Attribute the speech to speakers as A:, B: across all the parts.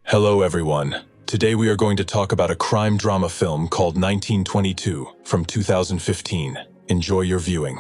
A: Hello everyone. Today we are going to talk about a crime drama film called 1922 from 2015. Enjoy your viewing.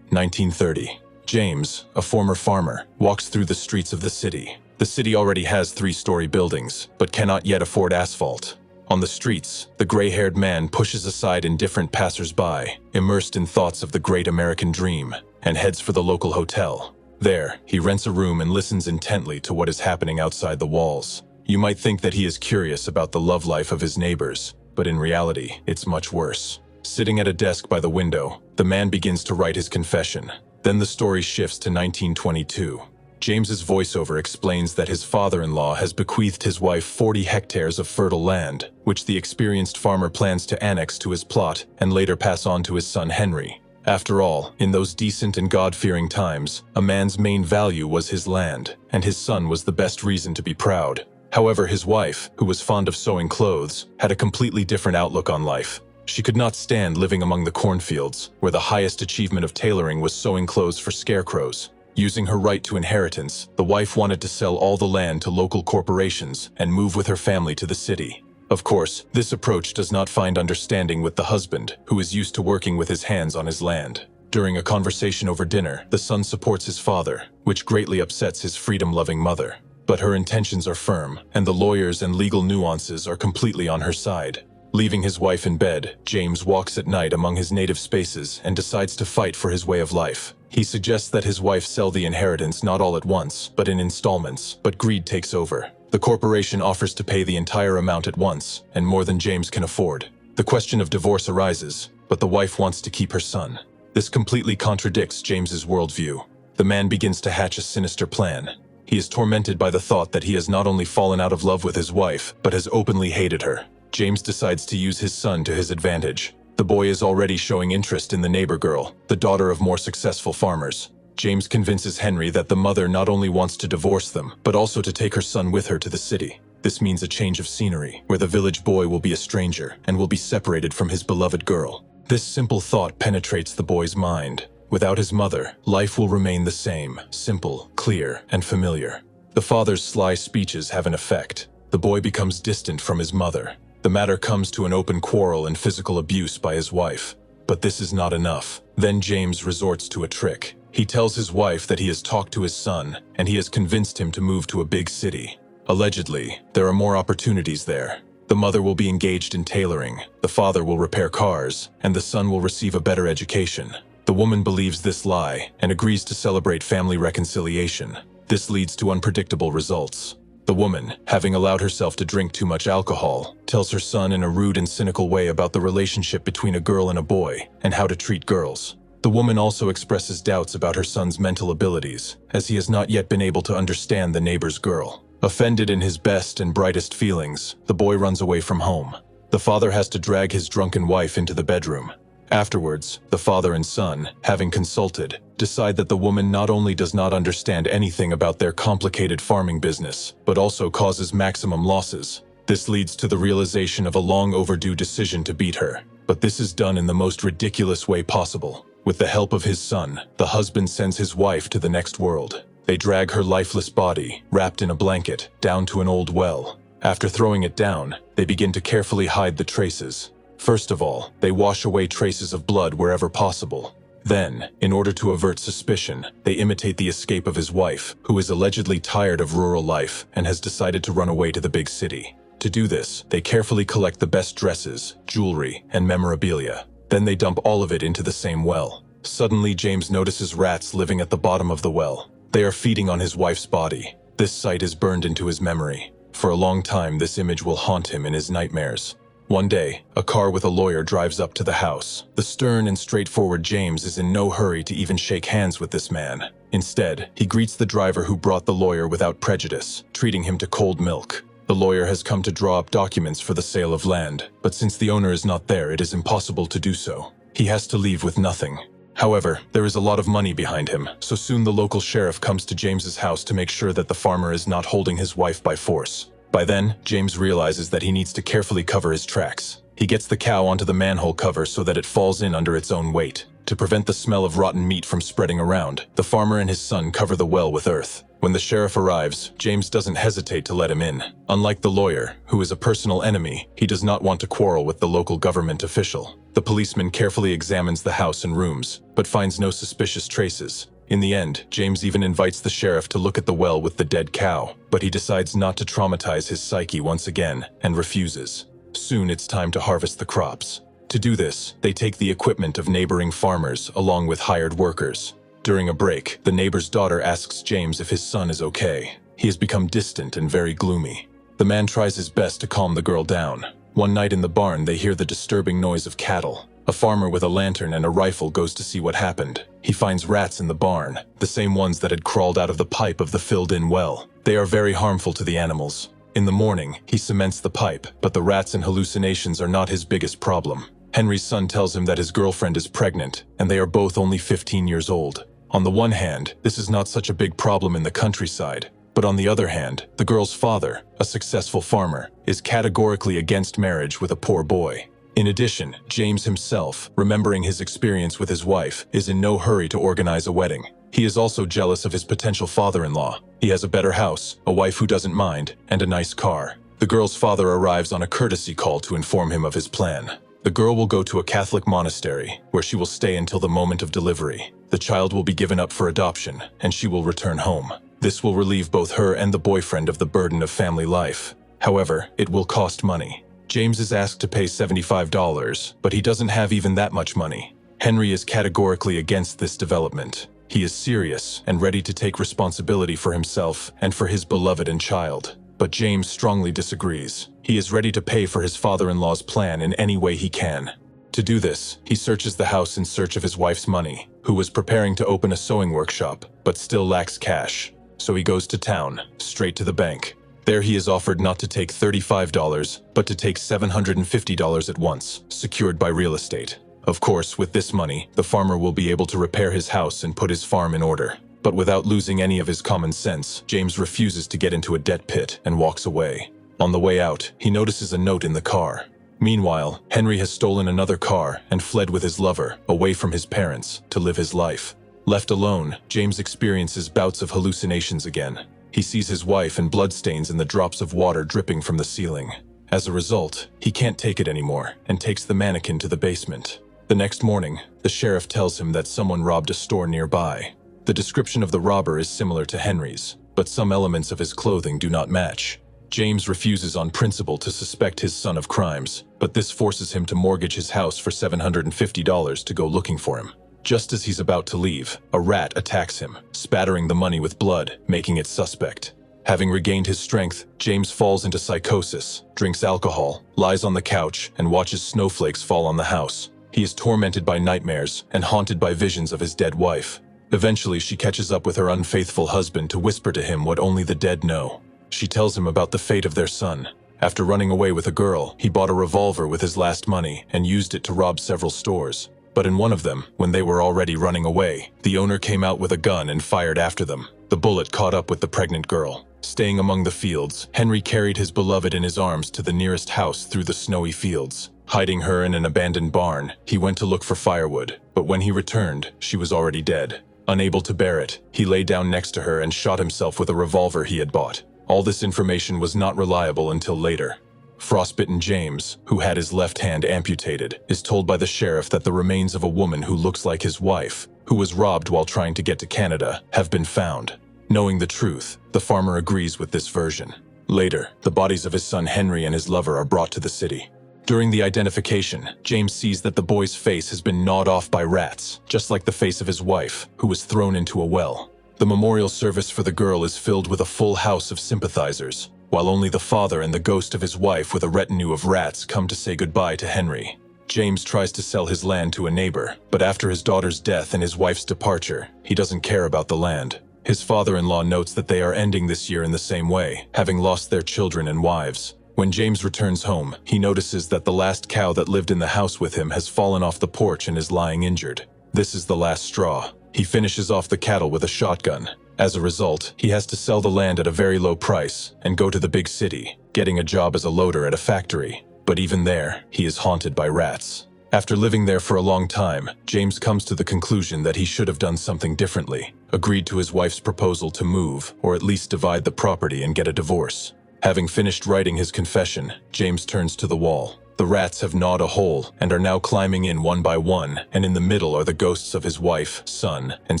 A: 1930. James, a former farmer, walks through the streets of the city. The city already has 3-story buildings, but cannot yet afford asphalt. On the streets, the gray-haired man pushes aside indifferent passers-by, immersed in thoughts of the great American dream, and heads for the local hotel. There, he rents a room and listens intently to what is happening outside the walls. You might think that he is curious about the love life of his neighbors, but in reality, it's much worse. Sitting at a desk by the window, the man begins to write his confession. Then the story shifts to 1922. James's voiceover explains that his father-in-law has bequeathed his wife 40 hectares of fertile land, which the experienced farmer plans to annex to his plot and later pass on to his son Henry. After all, in those decent and God-fearing times, a man's main value was his land, and his son was the best reason to be proud. However, his wife, who was fond of sewing clothes, had a completely different outlook on life. She could not stand living among the cornfields, where the highest achievement of tailoring was sewing clothes for scarecrows. Using her right to inheritance, the wife wanted to sell all the land to local corporations and move with her family to the city. Of course, this approach does not find understanding with the husband, who is used to working with his hands on his land. During a conversation over dinner, the son supports his father, which greatly upsets his freedom-loving mother. But her intentions are firm, and the lawyers and legal nuances are completely on her side. Leaving his wife in bed, James walks at night among his native spaces and decides to fight for his way of life. He suggests that his wife sell the inheritance not all at once, but in installments, but greed takes over. The corporation offers to pay the entire amount at once, and more than James can afford. The question of divorce arises, but the wife wants to keep her son. This completely contradicts James's worldview. The man begins to hatch a sinister plan. He is tormented by the thought that he has not only fallen out of love with his wife, but has openly hated her. James decides to use his son to his advantage. The boy is already showing interest in the neighbor girl, the daughter of more successful farmers. James convinces Henry that the mother not only wants to divorce them, but also to take her son with her to the city. This means a change of scenery, where the village boy will be a stranger and will be separated from his beloved girl. This simple thought penetrates the boy's mind. Without his mother, life will remain the same, simple, clear, and familiar. The father's sly speeches have an effect. The boy becomes distant from his mother. The matter comes to an open quarrel and physical abuse by his wife. But this is not enough. Then James resorts to a trick. He tells his wife that he has talked to his son, and he has convinced him to move to a big city. Allegedly, there are more opportunities there. The mother will be engaged in tailoring, the father will repair cars, and the son will receive a better education. The woman believes this lie and agrees to celebrate family reconciliation. This leads to unpredictable results. The woman, having allowed herself to drink too much alcohol, tells her son in a rude and cynical way about the relationship between a girl and a boy and how to treat girls. The woman also expresses doubts about her son's mental abilities, as he has not yet been able to understand the neighbor's girl. Offended in his best and brightest feelings, the boy runs away from home. The father has to drag his drunken wife into the bedroom. Afterwards, the father and son, having consulted, decide that the woman not only does not understand anything about their complicated farming business, but also causes maximum losses. This leads to the realization of a long overdue decision to beat her. But this is done in the most ridiculous way possible. With the help of his son, the husband sends his wife to the next world. They drag her lifeless body, wrapped in a blanket, down to an old well. After throwing it down, they begin to carefully hide the traces. First of all, they wash away traces of blood wherever possible. Then, in order to avert suspicion, they imitate the escape of his wife, who is allegedly tired of rural life and has decided to run away to the big city. To do this, they carefully collect the best dresses, jewelry, and memorabilia. Then they dump all of it into the same well. Suddenly, James notices rats living at the bottom of the well. They are feeding on his wife's body. This sight is burned into his memory. For a long time, this image will haunt him in his nightmares. One day, a car with a lawyer drives up to the house. The stern and straightforward James is in no hurry to even shake hands with this man. Instead, he greets the driver who brought the lawyer without prejudice, treating him to cold milk. The lawyer has come to draw up documents for the sale of land, but since the owner is not there, it is impossible to do so. He has to leave with nothing. However, there is a lot of money behind him, so soon the local sheriff comes to James's house to make sure that the farmer is not holding his wife by force. By then, James realizes that he needs to carefully cover his tracks. He gets the cow onto the manhole cover so that it falls in under its own weight. To prevent the smell of rotten meat from spreading around, the farmer and his son cover the well with earth. When the sheriff arrives, James doesn't hesitate to let him in. Unlike the lawyer, who is a personal enemy, he does not want to quarrel with the local government official. The policeman carefully examines the house and rooms, but finds no suspicious traces. In the end, James even invites the sheriff to look at the well with the dead cow, but he decides not to traumatize his psyche once again, and refuses. Soon it's time to harvest the crops. To do this, they take the equipment of neighboring farmers along with hired workers. During a break, the neighbor's daughter asks James if his son is okay. He has become distant and very gloomy. The man tries his best to calm the girl down. One night in the barn, they hear the disturbing noise of cattle. A farmer with a lantern and a rifle goes to see what happened. He finds rats in the barn, the same ones that had crawled out of the pipe of the filled-in well. They are very harmful to the animals. In the morning, he cements the pipe, but the rats and hallucinations are not his biggest problem. Henry's son tells him that his girlfriend is pregnant, and they are both only 15 years old. On the one hand, this is not such a big problem in the countryside, but on the other hand, the girl's father, a successful farmer, is categorically against marriage with a poor boy. In addition, James himself, remembering his experience with his wife, is in no hurry to organize a wedding. He is also jealous of his potential father-in-law. He has a better house, a wife who doesn't mind, and a nice car. The girl's father arrives on a courtesy call to inform him of his plan. The girl will go to a Catholic monastery, where she will stay until the moment of delivery. The child will be given up for adoption, and she will return home. This will relieve both her and the boyfriend of the burden of family life. However, it will cost money. James is asked to pay $75, but he doesn't have even that much money. Henry is categorically against this development. He is serious and ready to take responsibility for himself and for his beloved and child. But James strongly disagrees. He is ready to pay for his father-in-law's plan in any way he can. To do this, he searches the house in search of his wife's money, who was preparing to open a sewing workshop, but still lacks cash. So he goes to town, straight to the bank. There he is offered not to take $35, but to take $750 at once, secured by real estate. Of course, with this money, the farmer will be able to repair his house and put his farm in order. But without losing any of his common sense, James refuses to get into a debt pit and walks away. On the way out, he notices a note in the car. Meanwhile, Henry has stolen another car and fled with his lover, away from his parents, to live his life. Left alone, James experiences bouts of hallucinations again. He sees his wife and bloodstains in the drops of water dripping from the ceiling. As a result, he can't take it anymore and takes the mannequin to the basement. The next morning, the sheriff tells him that someone robbed a store nearby. The description of the robber is similar to Henry's, but some elements of his clothing do not match. James refuses on principle to suspect his son of crimes, but this forces him to mortgage his house for $750 to go looking for him. Just as he's about to leave, a rat attacks him, spattering the money with blood, making it suspect. Having regained his strength, James falls into psychosis, drinks alcohol, lies on the couch, and watches snowflakes fall on the house. He is tormented by nightmares and haunted by visions of his dead wife. Eventually, she catches up with her unfaithful husband to whisper to him what only the dead know. She tells him about the fate of their son. After running away with a girl, he bought a revolver with his last money and used it to rob several stores. But in one of them, when they were already running away, the owner came out with a gun and fired after them. The bullet caught up with the pregnant girl. Staying among the fields, Henry carried his beloved in his arms to the nearest house through the snowy fields. Hiding her in an abandoned barn, he went to look for firewood, but when he returned, she was already dead. Unable to bear it, he lay down next to her and shot himself with a revolver he had bought. All this information was not reliable until later. Frostbitten James, who had his left hand amputated, is told by the sheriff that the remains of a woman who looks like his wife, who was robbed while trying to get to Canada, have been found. Knowing the truth, the farmer agrees with this version. Later, the bodies of his son Henry and his lover are brought to the city. During the identification, James sees that the boy's face has been gnawed off by rats, just like the face of his wife, who was thrown into a well. The memorial service for the girl is filled with a full house of sympathizers, while only the father and the ghost of his wife with a retinue of rats come to say goodbye to Henry. James tries to sell his land to a neighbor, but after his daughter's death and his wife's departure, he doesn't care about the land. His father-in-law notes that they are ending this year in the same way, having lost their children and wives. When James returns home, he notices that the last cow that lived in the house with him has fallen off the porch and is lying injured. This is the last straw. He finishes off the cattle with a shotgun. As a result, he has to sell the land at a very low price and go to the big city, getting a job as a loader at a factory. But even there, he is haunted by rats. After living there for a long time, James comes to the conclusion that he should have done something differently, agreed to his wife's proposal to move, or at least divide the property and get a divorce. Having finished writing his confession, James turns to the wall. The rats have gnawed a hole and are now climbing in one by one, and in the middle are the ghosts of his wife, son, and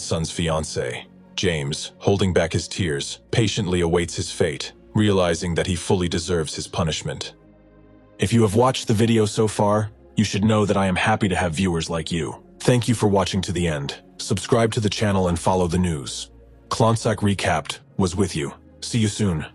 A: son's fiancée. James, holding back his tears, patiently awaits his fate, realizing that he fully deserves his punishment.
B: If you have watched the video so far, you should know that I am happy to have viewers like you. Thank you for watching to the end. Subscribe to the channel and follow the news. Klonsak Recapped was with you. See you soon.